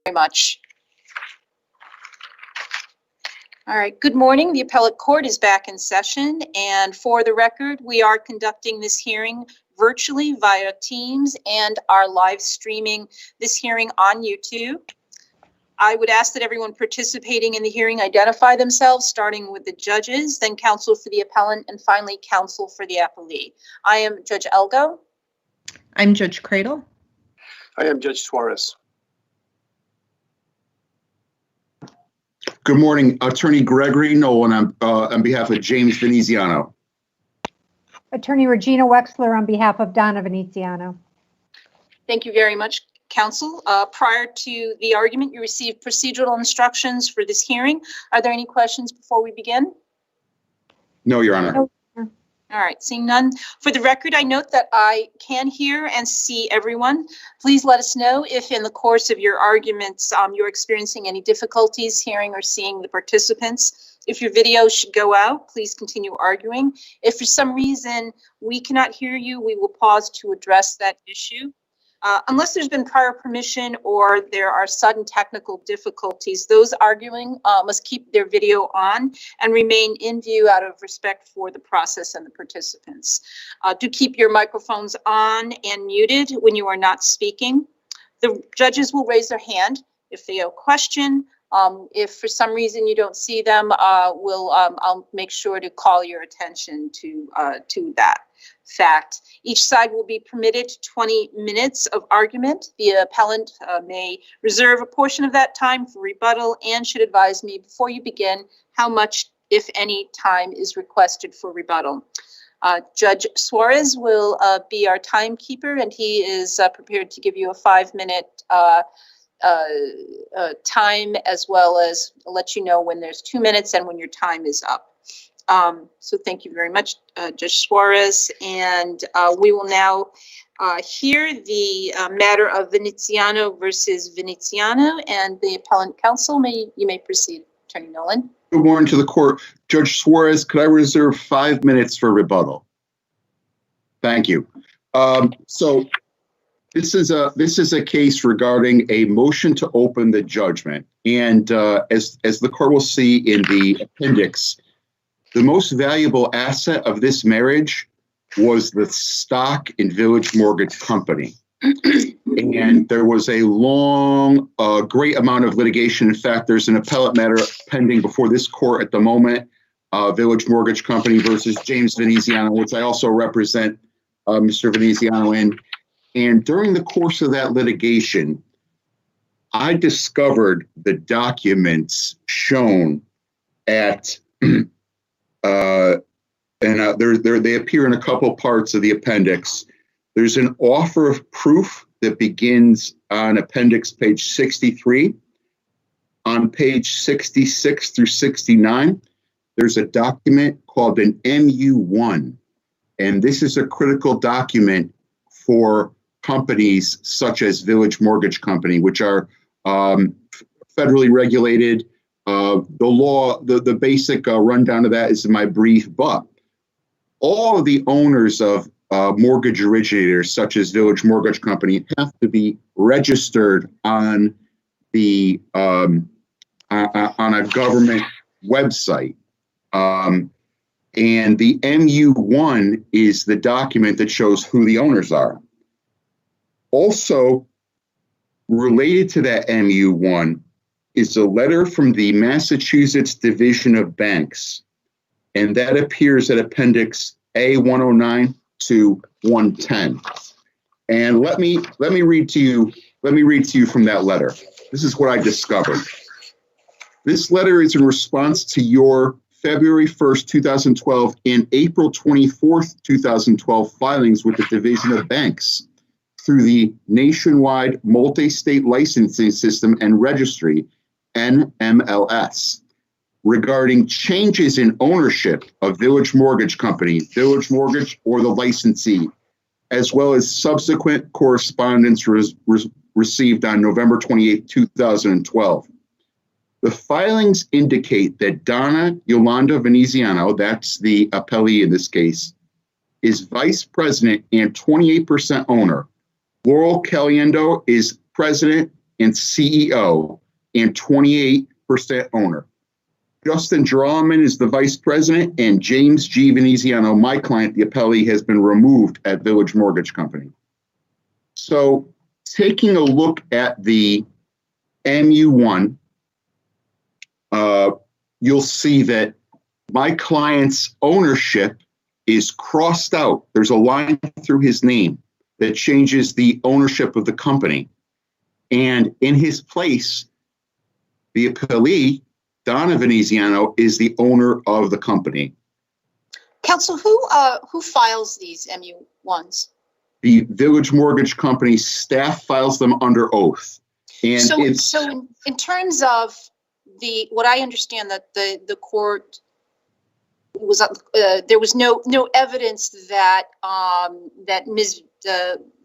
Very much. All right, good morning. The appellate court is back in session, and for the record, we are conducting this hearing virtually via Teams and are live streaming this hearing on YouTube. I would ask that everyone participating in the hearing identify themselves, starting with the judges, then counsel for the appellant, and finally counsel for the appellee. I am Judge Elgo. I'm Judge Cradle. I am Judge Suarez. Good morning, Attorney Gregory Nolan on behalf of James Veneziano. Attorney Regina Wexler on behalf of Donna Veneziano. Thank you very much, counsel. Prior to the argument, you received procedural instructions for this hearing. Are there any questions before we begin? No, Your Honor. No. All right, seeing none. For the record, I note that I can hear and see everyone. Please let us know if in the course of your arguments you're experiencing any difficulties hearing or seeing the participants. If your video should go out, please continue arguing. If for some reason we cannot hear you, we will pause to address that issue. Unless there's been prior permission or there are sudden technical difficulties, those arguing must keep their video on and remain in view out of respect for the process and the participants. Do keep your microphones on and muted when you are not speaking. The judges will raise their hand if they have a question. If for some reason you don't see them, I'll make sure to call your attention to that fact. Each side will be permitted 20 minutes of argument. The appellant may reserve a portion of that time for rebuttal and should advise me before you begin how much, if any, time is requested for rebuttal. Judge Suarez will be our timekeeper, and he is prepared to give you a 5-minute time, as well as let you know when there's 2 minutes and when your time is up. So thank you very much, Judge Suarez. And we will now hear the matter of Veneziano versus Veneziano, and the appellant counsel, you may proceed, Attorney Nolan. Good morning to the court. Judge Suarez, could I reserve 5 minutes for rebuttal? Thank you. So this is a case regarding a motion to open the judgment. And as the court will see in the appendix, the most valuable asset of this marriage was the stock in Village Mortgage Company. And there was a long, great amount of litigation. In fact, there's an appellate matter pending before this court at the moment, Village Mortgage Company versus James Veneziano, which I also represent Mr. Veneziano in. And during the course of that litigation, I discovered the documents shown at they appear in a couple parts of the appendix. There's an offer of proof that begins on appendix page 63. On page 66 through 69, there's a document called an MU1. And this is a critical document for companies such as Village Mortgage Company, which are federally regulated. The basic rundown of that is in my brief, but all of the owners of mortgage originators, such as Village Mortgage Company, have to be registered on the on a government website. And the MU1 is the document that shows who the owners are. Also related to that MU1 is a letter from the Massachusetts Division of Banks, and that appears at appendix A109 to 110. And let me read to you from that letter. This is what I discovered. This letter is in response to your February 1st, 2012 and April 24th, 2012 filings with the Division of Banks through the Nationwide Multi-State Licensing System and Registry, NMLS, regarding changes in ownership of Village Mortgage Company, Village Mortgage, or the licensee, as well as subsequent correspondence received on November 28, 2012. The filings indicate that Donna Yolanda Veneziano, that's the appellee in this case, is vice president and 28% owner Laurel Caliendo is president and CEO and 28% owner. Justin Geralman is the vice president, and James G. Veneziano, my client, the appellee, has been removed at Village Mortgage Company. So taking a look at the MU1, you'll see that my client's ownership is crossed out. There's a line through his name that changes the ownership of the company. And in his place, the appellee, Donna Veneziano, is the owner of the company. Counsel, who files these MU1s? The Village Mortgage Company staff files them under oath. And so in terms of what I understand that the court was, there was no evidence that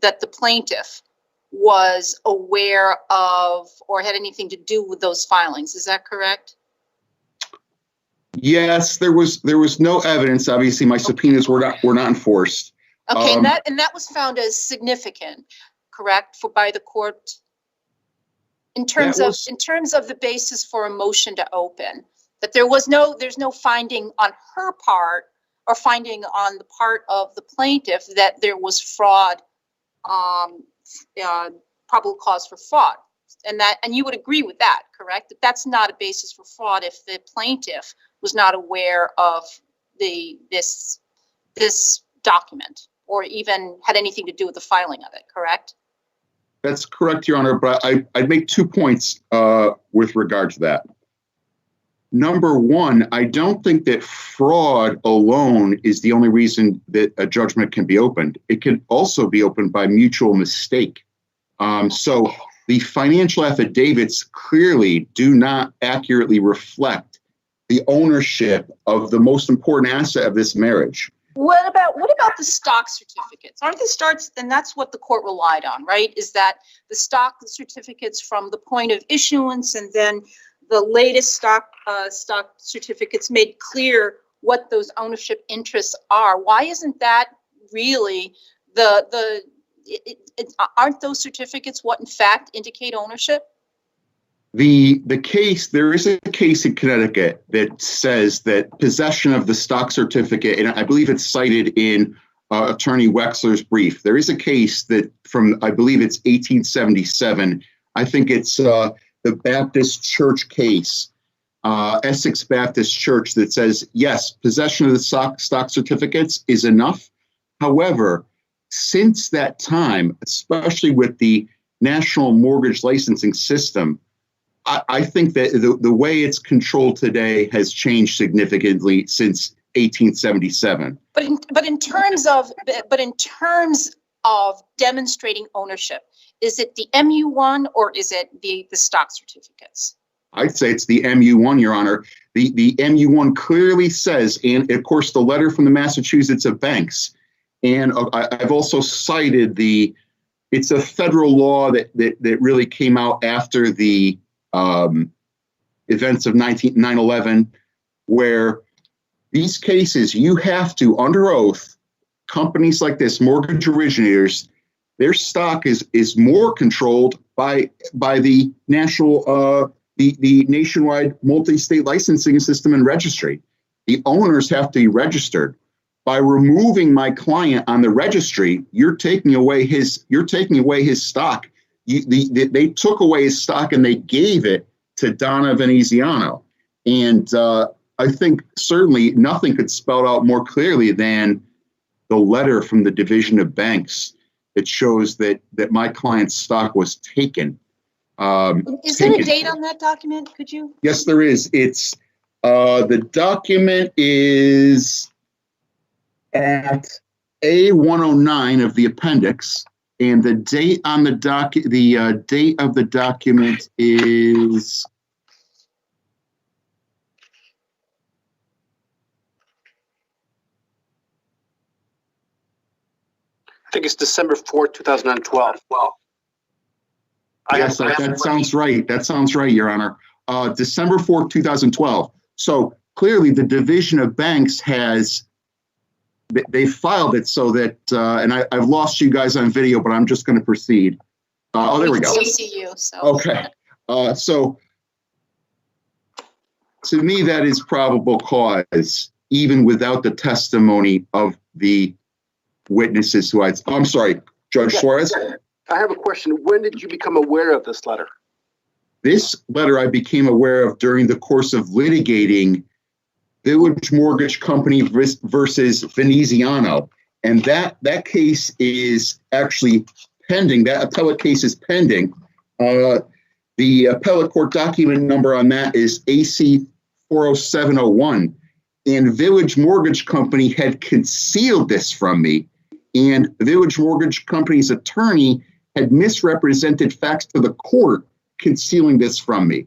that the plaintiff was aware of or had anything to do with those filings. Is that correct? Yes, there was no evidence. Obviously, my subpoenas were not enforced. Okay, and that was found as significant, correct, by the court in terms of the basis for a motion to open. That there's no finding on her part or finding on the part of the plaintiff that there was fraud, probable cause for fraud, and you would agree with that, correct? That's not a basis for fraud if the plaintiff was not aware of this document or even had anything to do with the filing of it, correct? That's correct, Your Honor, but I'd make 2 points with regard to that. Number one, I don't think that fraud alone is the only reason that a judgment can be opened. It can also be opened by mutual mistake. So the financial affidavits clearly do not accurately reflect the ownership of the most important asset of this marriage. What about the stock certificates? Aren't the starts, and that's what the court relied on, right? Is that the stock certificates from the point of issuance, and then the latest stock certificates made clear what those ownership interests are. Why isn't that really aren't those certificates what in fact indicate ownership? There is a case in Connecticut that says that possession of the stock certificate, and I believe it's cited in Attorney Wexler's brief. There is a case that from, I believe it's 1877. I think it's the Baptist Church case, Essex Baptist Church, that says, yes, possession of the stock certificates is enough. However, since that time, especially with the national mortgage licensing system, I think that the way it's controlled today has changed significantly since 1877. But in terms of demonstrating ownership, is it the MU1 or is it the stock certificates? I'd say it's the MU1, Your Honor. The MU1 clearly says, and of course the letter from the Massachusetts of banks, and I've also cited it's a federal law that really came out after the events of 9/11, where these cases, you have to, under oath, companies like this, mortgage originators, their stock is more controlled by the national, the nationwide multi-state licensing system and registry. The owners have to be registered. By removing my client on the registry, you're taking away his stock. They took away his stock and they gave it to Donna Veneziano. And I think certainly nothing could spell out more clearly than the letter from the Division of Banks that shows that my client's stock was taken. Is there a date on that document? Could you? Yes, there is. It's the document is at A109 of the appendix. And the date on the date of the document is I think it's December 4th, 2012. Yes, that sounds right. That sounds right, Your Honor. December 4th, 2012. So clearly the Division of Banks has they filed it so that, and I've lost you guys on video, but I'm just going to proceed. Oh, there we go. Still see you, so. Okay. So to me, that is probable cause, even without the testimony of the witnesses who I'm sorry, Judge Suarez? I have a question. When did you become aware of this letter? This letter I became aware of during the course of litigating Village Mortgage Company versus Veneziano. And that case is actually pending. That appellate case is pending. The appellate court document number on that is AC 40701. And Village Mortgage Company had concealed this from me. And the Village Mortgage Company's attorney had misrepresented facts to the court, concealing this from me.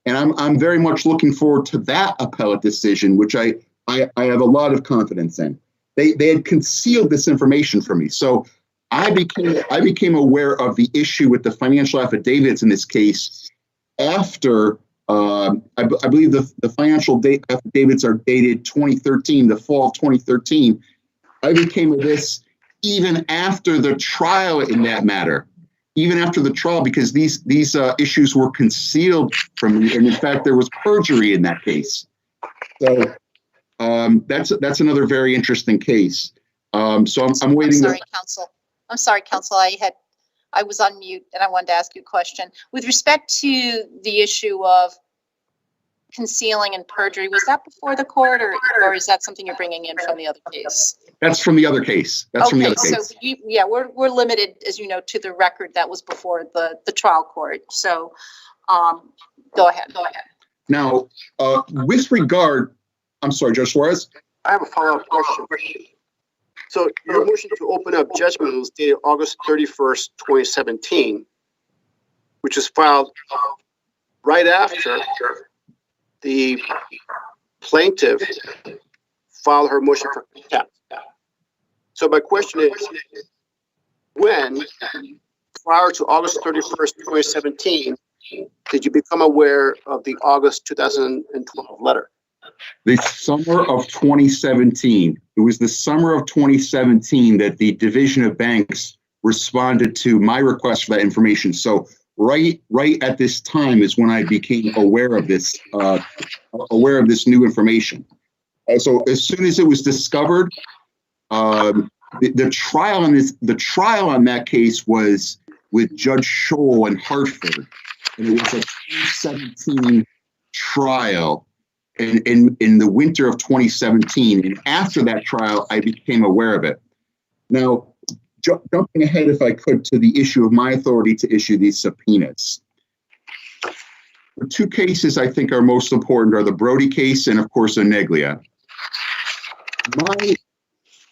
And I'm very much looking forward to that appellate decision, which I have a lot of confidence in. They had concealed this information from me. So I became aware of the issue with the financial affidavits in this case after I believe the financial affidavits are dated 2013, the fall of 2013. I became aware of this even after the trial in that matter. Even after the trial, because these issues were concealed from me, and in fact, there was perjury in that case. So that's another very interesting case. So I'm waiting. I'm sorry, counsel. I was on mute, and I wanted to ask you a question with respect to the issue of concealing and perjury. Was that before the court, or is that something you're bringing in from the other case? That's from the other case. That's from the other case. So we're limited, as you know, to the record that was before the trial court. So, go ahead. Now, with regard, I'm sorry, Judge Suarez. I have a follow-up question. So your motion to open up judgment was dated August 31st, 2017, which was filed right after the plaintiff filed her motion for contempt. So my question is, when, prior to August 31st, 2017, did you become aware of the August 2012 letter? The summer of 2017. It was the summer of 2017 that the Division of Banks responded to my request for that information. So right at this time is when I became aware of this new information. So as soon as it was discovered, the trial on that case was with Judge Scholl in Hartford, and it was a 2017 trial in the winter of 2017. And after that trial, I became aware of it. Now, jumping ahead, if I could, to the issue of my authority to issue these subpoenas. The two cases I think are most important are the Brody case and, of course, Oneglia.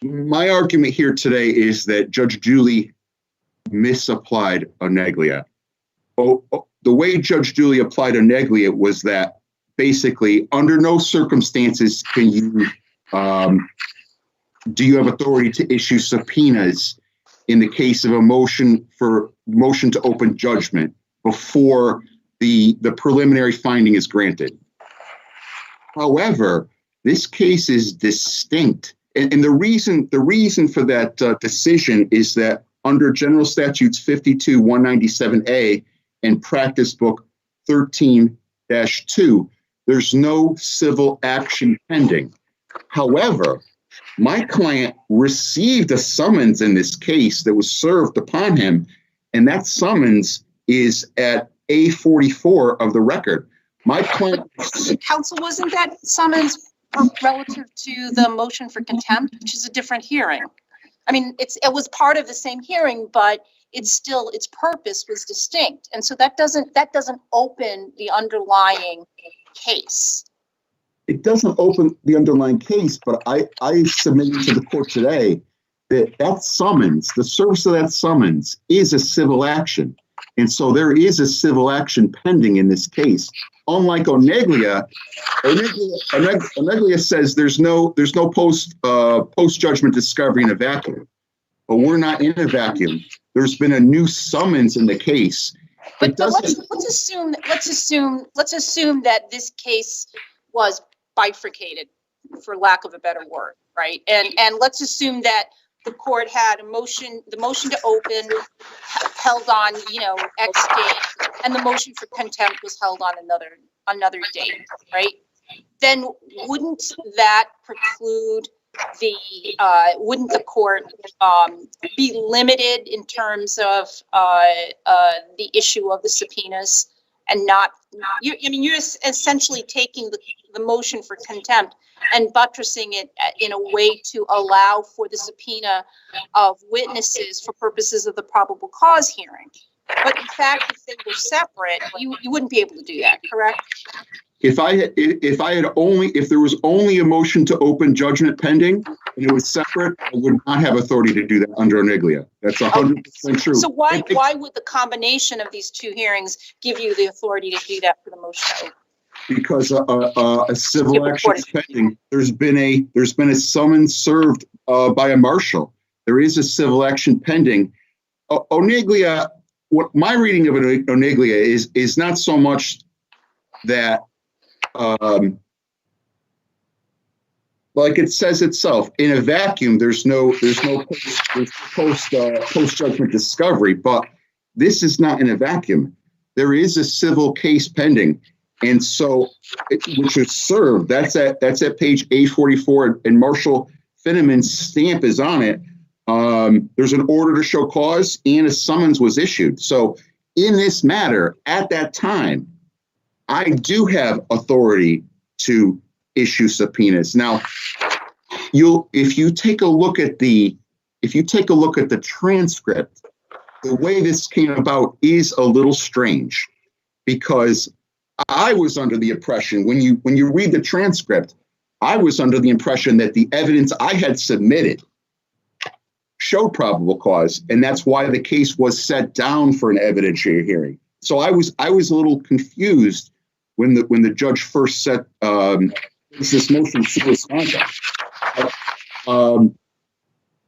My argument here today is that Judge Dooley misapplied Oneglia. The way Judge Dooley applied Oneglia was that basically, under no circumstances can you do you have authority to issue subpoenas in the case of a motion to open judgment before the preliminary finding is granted. However, this case is distinct. And the reason for that decision is that under General Statutes 52-197A and Practice Book 13-2, there's no civil action pending. However, my client received a summons in this case that was served upon him, and that summons is at A44 of the record. My client... Counsel, wasn't that summons relative to the motion for contempt, which is a different hearing? I mean, it was part of the same hearing, but its purpose was distinct, and so that doesn't open the underlying case. It doesn't open the underlying case, but I submitted to the court today that summons, the service of that summons, is a civil action, and so there is a civil action pending in this case. Unlike Oneglia says there's no post judgment discovery in a vacuum, but we're not in a vacuum. There's been a new summons in the case. But let's assume that this case was bifurcated, for lack of a better word, right? And let's assume that the court had the motion to open held on, X date, and the motion for contempt was held on another date, right? Then wouldn't that preclude wouldn't the court be limited in terms of the issue of the subpoenas and not, you're essentially taking the motion for contempt and buttressing it in a way to allow for the subpoena of witnesses for purposes of the probable cause hearing. But in fact, if they were separate, you wouldn't be able to do that, correct? If there was only a motion to open judgment pending and it was separate, I would not have authority to do that under Oneglia. That's 100% true. So why would the combination of these two hearings give you the authority to do that for the motion to open? Because a civil action is pending. There's been a summons served by a marshal. There is a civil action pending. Oneglia, what my reading of Oneglia is not so much that like it says itself, in a vacuum, there's no post judgment discovery, but this is not in a vacuum. There is a civil case pending. And so, which is served, that's at page 844, and Marshal Finneman's stamp is on it. There's an order to show cause and a summons was issued. So in this matter, at that time, I do have authority to issue subpoenas. Now, if you take a look at the transcript, the way this came about is a little strange, because I was under the impression, when you read the transcript, I was under the impression that the evidence I had submitted showed probable cause, and that's why the case was set down for an evidentiary hearing. So I was a little confused when the judge first set this motion to respond.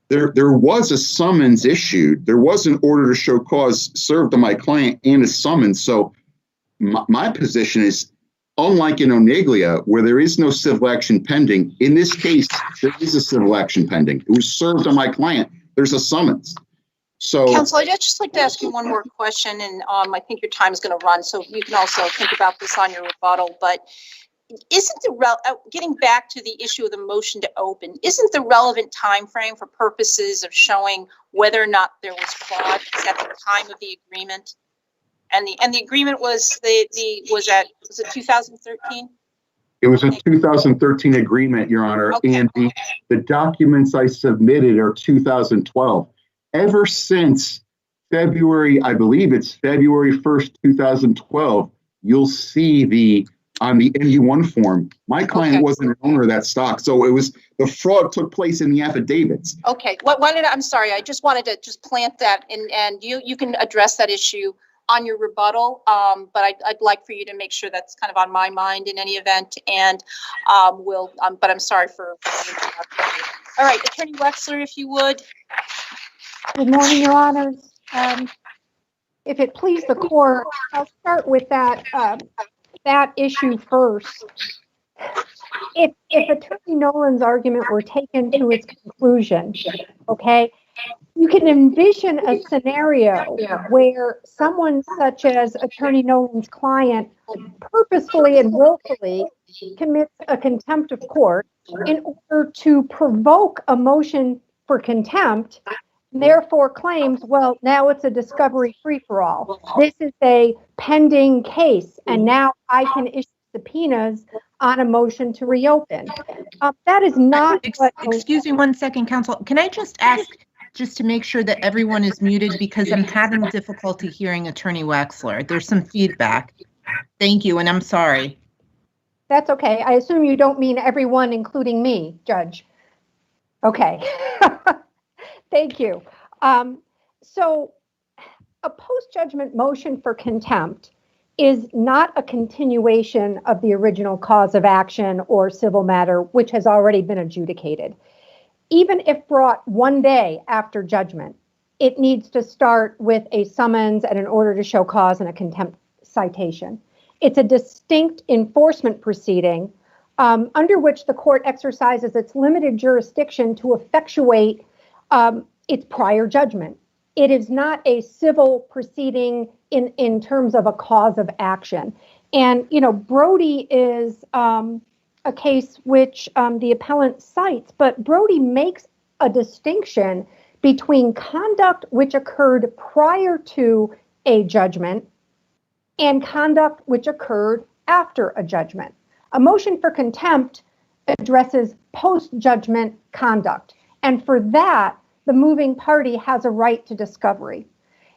There was a summons issued. There was an order to show cause served on my client and a summons. So my position is, unlike in Oneglia, where there is no civil action pending, in this case, there is a civil action pending. It was served on my client. There's a summons. So, Counsel, I'd just like to ask you one more question, and I think your time is going to run, so you can also think about this on your rebuttal. But isn't getting back to the issue of the motion to open, isn't the relevant time frame for purposes of showing whether or not there was fraud is at the time of the agreement? And the agreement was was it 2013? It was a 2013 agreement, Your Honor, Okay. And the documents I submitted are 2012. Ever since February, I believe it's February 1st, 2012, you'll see on the MU1 form, my client wasn't an owner of that stock. So the fraud took place in the affidavits. Okay, I'm sorry, I just wanted to just plant that, and you can address that issue on your rebuttal, but I'd like for you to make sure that's kind of on my mind in any event, and but I'm sorry for all right, Attorney Wexler, if you would. Good morning, Your Honors. If it please the court, I'll start with that issue first. If Attorney Nolan's argument were taken to its conclusion, okay, you can envision a scenario where someone such as Attorney Nolan's client purposefully and willfully commits a contempt of court in order to provoke a motion for contempt, therefore claims, well, now it's a discovery free-for-all. This is a pending case, and now I can issue subpoenas on a motion to reopen. That is not what... Excuse me 1 second, counsel. Can I just ask, just to make sure that everyone is muted, because I'm having difficulty hearing Attorney Wexler. There's some feedback. Thank you, and I'm sorry. That's okay. I assume you don't mean everyone, including me, Judge. Okay. Thank you. So a post-judgment motion for contempt is not a continuation of the original cause of action or civil matter, which has already been adjudicated. Even if brought one day after judgment, it needs to start with a summons and an order to show cause and a contempt citation. It's a distinct enforcement proceeding under which the court exercises its limited jurisdiction to effectuate its prior judgment. It is not a civil proceeding in terms of a cause of action. And, Brody is a case which the appellant cites, but Brody makes a distinction between conduct which occurred prior to a judgment and conduct which occurred after a judgment. A motion for contempt addresses post-judgment conduct, and for that, the moving party has a right to discovery.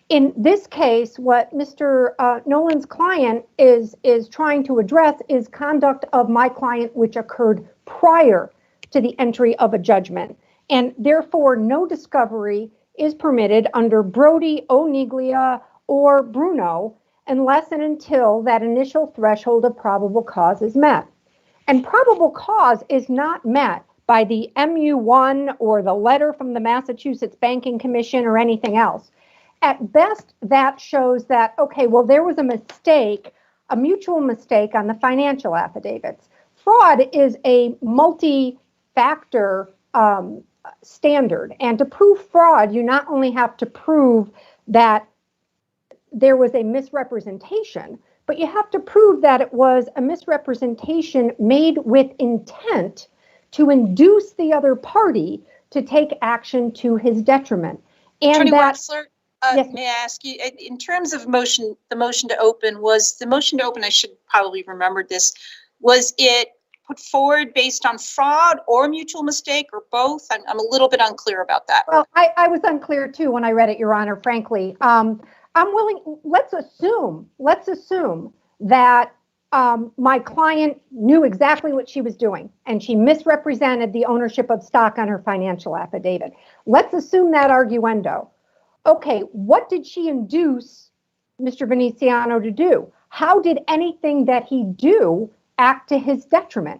In this case, what Mr. Nolan's client is trying to address is conduct of my client which occurred prior to the entry of a judgment, and therefore no discovery is permitted under Brody, Oniglia, or Bruno unless and until that initial threshold of probable cause is met. And probable cause is not met by the MU1 or the letter from the Massachusetts Banking Commission or anything else. At best, that shows that, okay, well, there was a mistake, a mutual mistake on the financial affidavits. Fraud is a multi-factor standard. And to prove fraud, you not only have to prove that there was a misrepresentation, but you have to prove that it was a misrepresentation made with intent to induce the other party to take action to his detriment. And Attorney that, Wexler, yes. may I ask you, in terms of the motion to open, I should probably remember this, was it put forward based on fraud or mutual mistake or both? I'm a little bit unclear about that. Well, I was unclear too when I read it, Your Honor, frankly. I'm willing, let's assume that my client knew exactly what she was doing and she misrepresented the ownership of stock on her financial affidavit. Let's assume that arguendo. Okay, what did she induce Mr. Veneziano to do? How did anything that he do act to his detriment?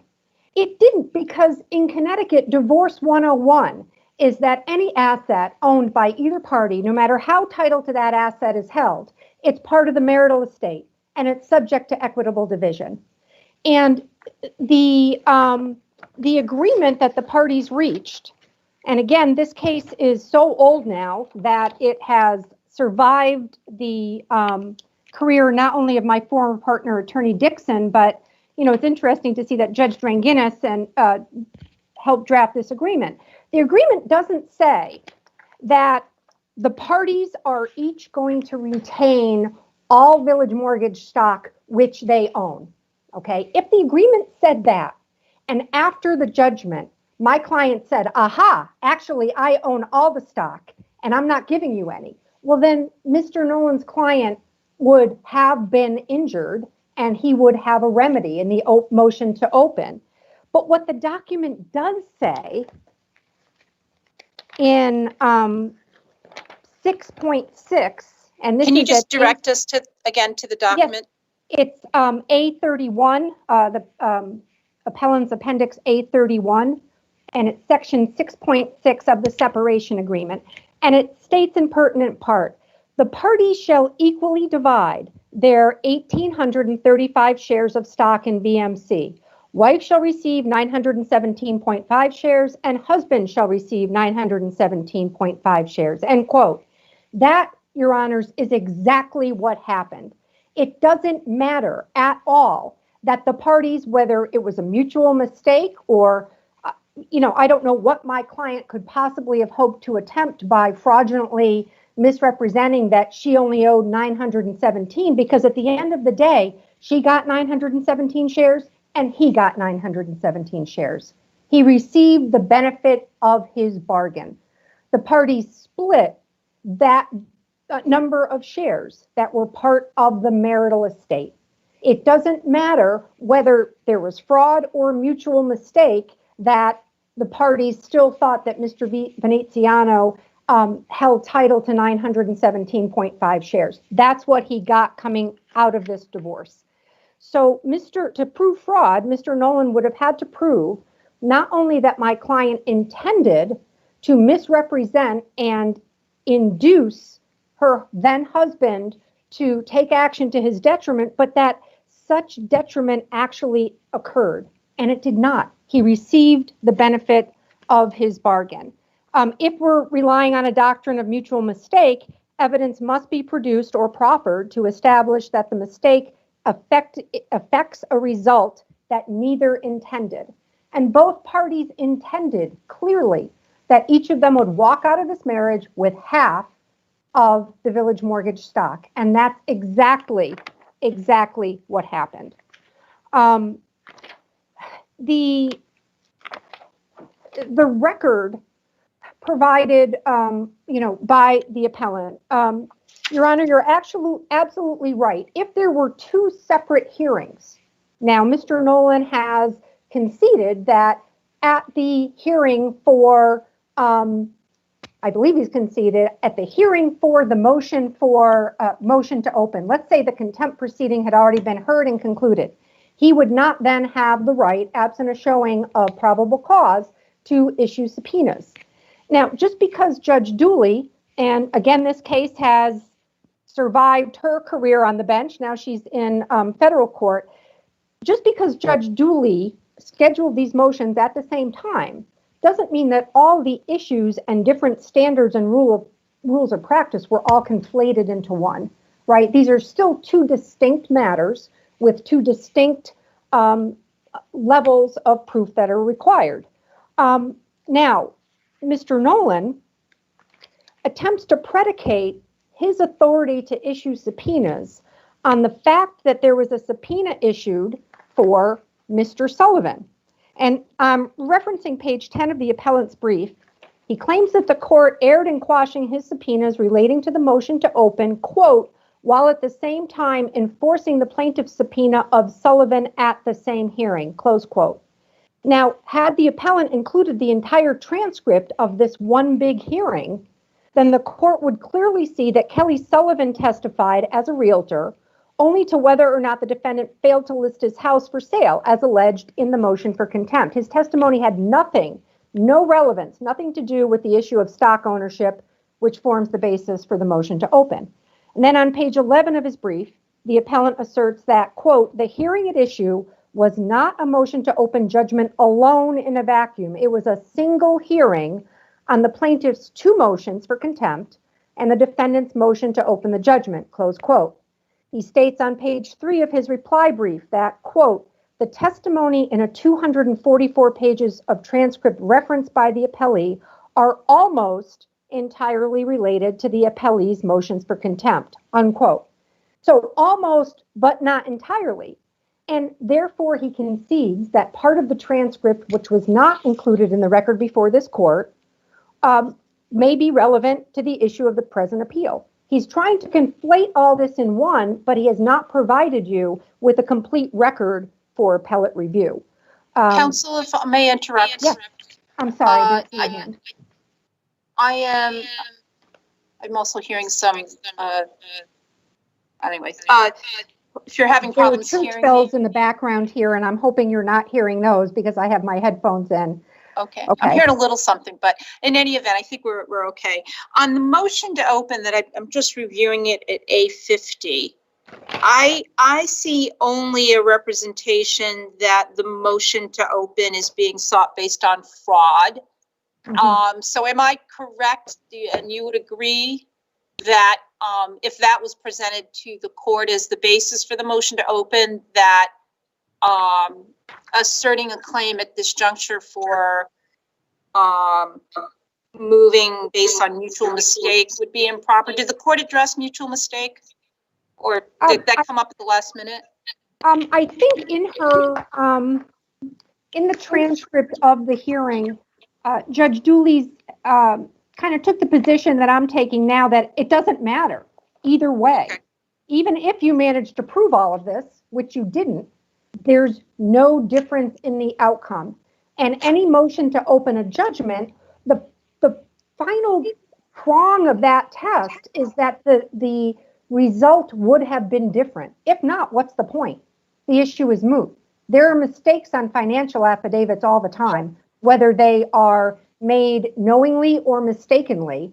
It didn't, because in Connecticut, Divorce 101 is that any asset owned by either party, no matter how title to that asset is held, it's part of the marital estate and it's subject to equitable division. And the agreement that the parties reached, and again, this case is so old now that it has survived the career not only of my former partner, Attorney Dixon, but it's interesting to see that Judge Dranginis and helped draft this agreement. The agreement doesn't say that the parties are each going to retain all Village Mortgage stock which they own, okay? If the agreement said that, and after the judgment, my client said, aha, actually, I own all the stock, and I'm not giving you any, well, then Mr. Nolan's client would have been injured, and he would have a remedy in the motion to open. But what the document does say in 6.6, and this Can you is just direct us to the document? Yes, it's A31, the Appellant's Appendix A31, and it's section 6.6 of the separation agreement. And it states in pertinent part, the parties shall equally divide their 1,835 shares of stock in VMC. Wife shall receive 917.5 shares and husband shall receive 917.5 shares, end quote. That, Your Honors, is exactly what happened. It doesn't matter at all that the parties, whether it was a mutual mistake or, I don't know what my client could possibly have hoped to attempt by fraudulently misrepresenting that she only owed 917, because at the end of the day, she got 917 shares and he got 917 shares. He received the benefit of his bargain. The parties split that number of shares that were part of the marital estate. It doesn't matter whether there was fraud or mutual mistake, that the parties still thought that Mr. Veneziano held title to 917.5 shares. That's what he got coming out of this divorce. So to prove fraud, Mr. Nolan would have had to prove not only that my client intended to misrepresent and induce her then husband to take action to his detriment, but that such detriment actually occurred. and it did not. He received the benefit of his bargain. If we're relying on a doctrine of mutual mistake, evidence must be produced or proffered to establish that the mistake affects a result that neither intended. And both parties intended clearly that each of them would walk out of this marriage with half of the Village Mortgage stock. And that's exactly what happened. The record provided, by the appellant, Your Honor, you're absolutely right. If there were two separate hearings, now Mr. Nolan has conceded that at the hearing for, I believe he's conceded at the hearing for the motion to open, let's say the contempt proceeding had already been heard and concluded. He would not then have the right, absent a showing of probable cause, to issue subpoenas. Now, just because Judge Dooley, and again, this case has survived her career on the bench, now she's in federal court, just because Judge Dooley scheduled these motions at the same time doesn't mean that all the issues and different standards and rules of practice were all conflated into one, right? These are still two distinct matters with two distinct levels of proof that are required. Now, Mr. Nolan attempts to predicate his authority to issue subpoenas on the fact that there was a subpoena issued for Mr. Sullivan. And referencing page 10 of the appellant's brief, he claims that the court erred in quashing his subpoenas relating to the motion to open, quote, while at the same time enforcing the plaintiff's subpoena of Sullivan at the same hearing, close quote. Now, had the appellant included the entire transcript of this one big hearing, then the court would clearly see that Kelly Sullivan testified as a realtor only to whether or not the defendant failed to list his house for sale, as alleged in the motion for contempt. His testimony had no relevance, nothing to do with the issue of stock ownership, which forms the basis for the motion to open. And then on page 11 of his brief, the appellant asserts that, quote, the hearing at issue was not a motion to open judgment alone in a vacuum. It was a single hearing on the plaintiff's two motions for contempt and the defendant's motion to open the judgment, close quote. He states on page 3 of his reply brief that, quote, the testimony in a 244 pages of transcript referenced by the appellee are almost entirely related to the appellee's motions for contempt, unquote. So almost, but not entirely. And therefore, he concedes that part of the transcript, which was not included in the record before this court, may be relevant to the issue of the present appeal. He's trying to conflate all this in one, but he has not provided you with a complete record for appellate review. Counsel, if I may interrupt. Yes, I'm sorry. I'm also hearing some, anyway. If you're having There are problems church hearing bells me. in the background here, and I'm hoping you're not hearing those because I have my headphones in. Okay, Okay. I'm hearing a little something, but in any event, I think we're okay. On the motion to open that I'm just reviewing it at A50, I see only a representation that the motion to open is being sought based on fraud. Mhm. So am I correct? And you would agree that if that was presented to the court as the basis for the motion to open, that asserting a claim at this juncture for moving based on mutual mistake would be improper? Did the court address mutual mistake? Or did that come up at the last minute? I think in her, in the transcript of the hearing, Judge Dooley's kind of took the position that I'm taking now, that it doesn't matter either way. Okay. Even if you managed to prove all of this, which you didn't, there's no difference in the outcome. And any motion to open a judgment, the final prong of that test is that the result would have been different. If not, what's the point? The issue is moot. There are mistakes on financial affidavits all the time, whether they are made knowingly or mistakenly,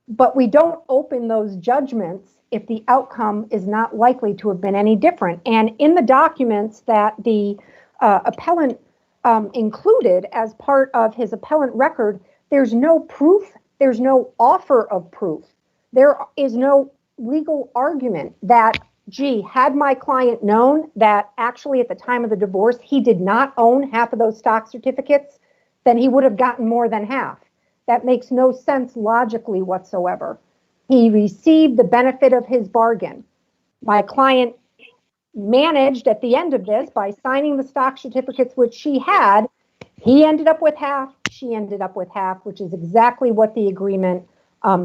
but we don't open those judgments if the outcome is not likely to have been any different. And in the documents that the appellant included as part of his appellant record, there's no proof, there's no offer of proof. There is no legal argument that, gee, had my client known that actually at the time of the divorce, he did not own half of those stock certificates, then he would have gotten more than half. That makes no sense logically whatsoever. He received the benefit of his bargain. My client managed at the end of this by signing the stock certificates, which she had. He ended up with half, she ended up with half, which is exactly what the agreement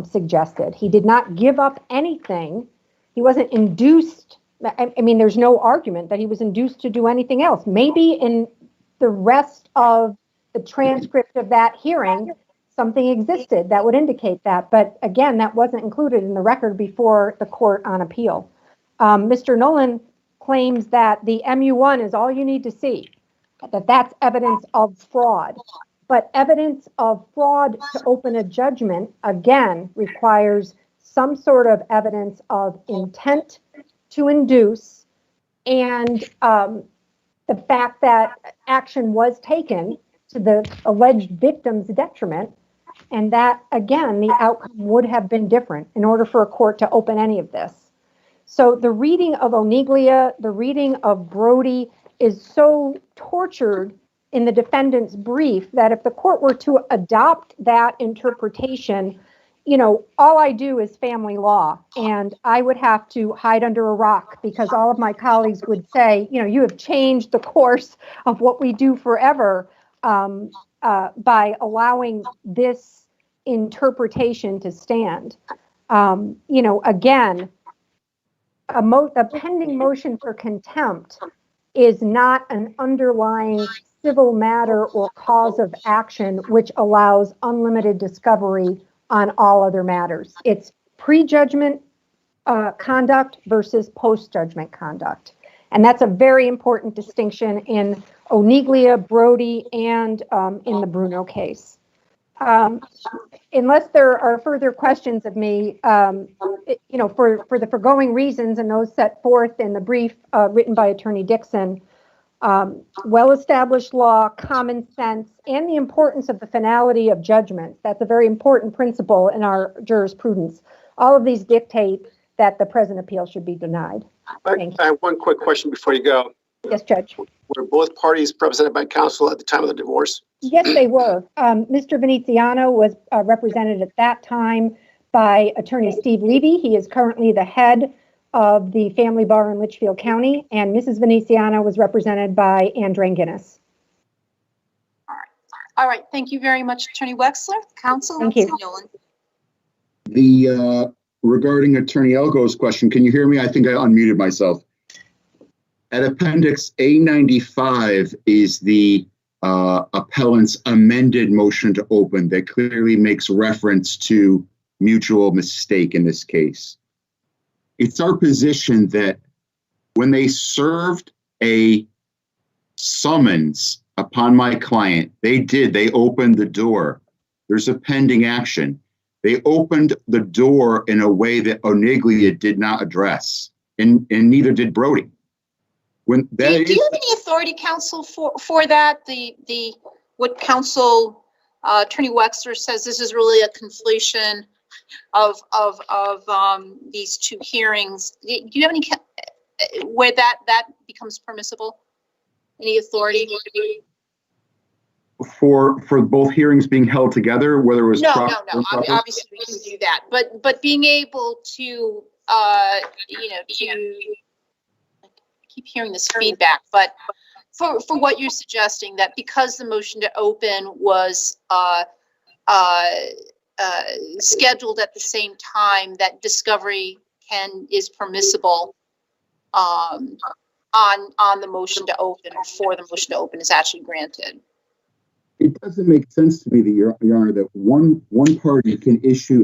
suggested. He did not give up anything. He wasn't induced. I mean, there's no argument that he was induced to do anything else. Maybe in the rest of the transcript of that hearing, something existed that would indicate that. But again, that wasn't included in the record before the court on appeal. Mr. Nolan claims that the MU1 is all you need to see, that that's evidence of fraud. But evidence of fraud to open a judgment, again, requires some sort of evidence of intent to induce and the fact that action was taken to the alleged victim's detriment. And that, again, the outcome would have been different in order for a court to open any of this. So the reading of Oniglia, the reading of Brody is so tortured in the defendant's brief that if the court were to adopt that interpretation, you know, all I do is family law, and I would have to hide under a rock because all of my colleagues would say, you know, you have changed the course of what we do forever by allowing this interpretation to stand. You know, again, a pending motion for contempt is not an underlying civil matter or cause of action which allows unlimited discovery on all other matters. It's pre-judgment conduct versus post-judgment conduct. And that's a very important distinction in Oniglia, Brody, and in the Bruno case. Unless there are further questions of me, you know, for the foregoing reasons and those set forth in the brief written by Attorney Dixon, well-established law, common sense, and the importance of the finality of judgments. That's a very important principle in our jurisprudence. All of these dictate that the present appeal should be denied. Thank you. I have one quick question before you go. Yes, Judge. Were both parties represented by counsel at the time of the divorce? Yes, they were. Mr. Veneziano was represented at that time by Attorney Steve Levy. He is currently the head of the family bar in Litchfield County, and Mrs. Veneziano was represented by Andrine Guinness. All right. Thank you very much, Attorney Wexler. Counsel, Thank you. Nolan. Regarding Attorney Elgo's question, can you hear me? I think I unmuted myself. At Appendix A95 is the appellant's amended motion to open that clearly makes reference to mutual mistake in this case. It's our position that when they served a summons upon my client, they opened the door. There's a pending action. They opened the door in a way that Oniglia did not address, and neither did Brody. When that Do you have any authority, counsel, for that? What counsel Attorney Wexler says this is really a conflation of these two hearings. Do you have any where that becomes permissible? Any authority? For both hearings being held together, whether it was No. Obviously, we can do that, but being able to, you know, to keep hearing this feedback, but for what you're suggesting, that because the motion to open was scheduled at the same time, that discovery is permissible on the motion to open, or for the motion to open is actually granted. It doesn't make sense to me that Your Honor, that one party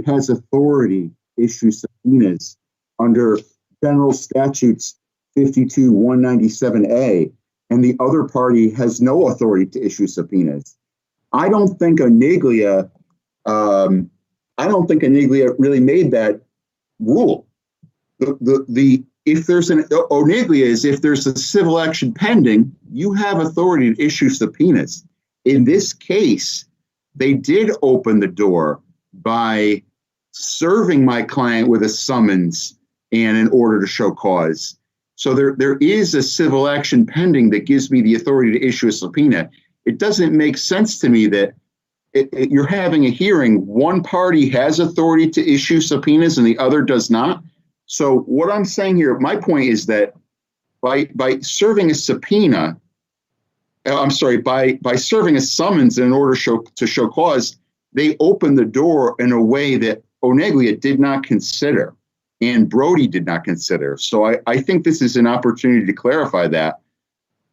has authority to issue subpoenas under General Statutes 52-197A, and the other party has no authority to issue subpoenas. I don't think Oniglia really made that rule. The if there's an oneglia is if there's a civil action pending, you have authority to issue subpoenas. In this case, they did open the door by serving my client with a summons and an order to show cause. So there is a civil action pending that gives me the authority to issue a subpoena. It doesn't make sense to me that you're having a hearing, one party has authority to issue subpoenas and the other does not. So what I'm saying here, my point is that by serving a subpoena, by serving a summons in order to show cause, they open the door in a way that oneglia did not consider and Brody did not consider. So I think this is an opportunity to clarify that.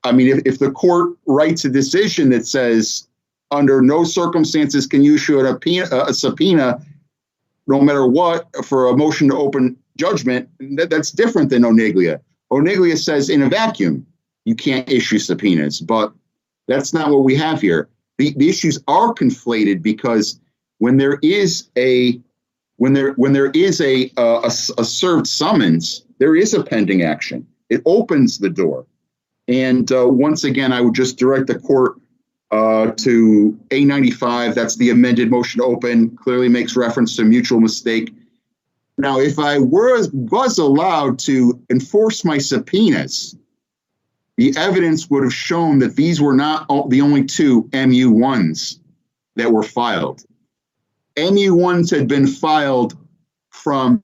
I mean, if the court writes a decision that says under no circumstances can you issue a subpoena, no matter what, for a motion to open judgment, that's different than oneglia. Oneglia says in a vacuum, you can't issue subpoenas, but that's not what we have here. The issues are conflated because when there is a served summons, there is a pending action. It opens the door. And once again, I would just direct the court to A95. That's the amended motion to open, clearly makes reference to mutual mistake. Now, if I was allowed to enforce my subpoenas, the evidence would have shown that these were not the only two MU1s that were filed. MU1s had been filed from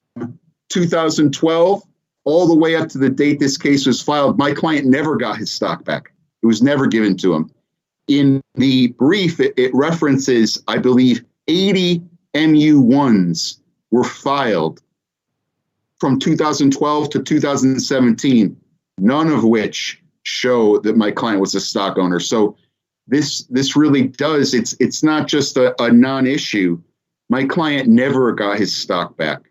2012 all the way up to the date this case was filed. My client never got his stock back. It was never given to him. In the brief, it references, I believe, 80 MU1s were filed from 2012 to 2017, none of which show that my client was a stock owner. So this really does, it's not just a non-issue. My client never got his stock back.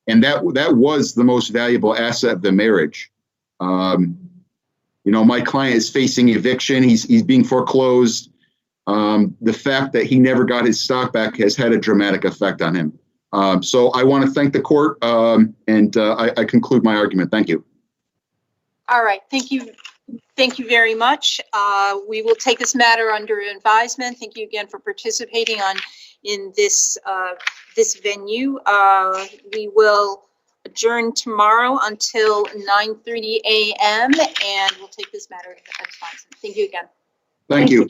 And that was the most valuable asset of the marriage. My client is facing eviction. He's being foreclosed. The fact that he never got his stock back has had a dramatic effect on him. So I want to thank the court, and I conclude my argument. Thank you. All right. Thank you. Thank you very much. We will take this matter under advisement. Thank you again for participating in this venue. We will adjourn tomorrow until 9:30 a.m. and we'll take this matter under advisement. Thank you again. Thank you.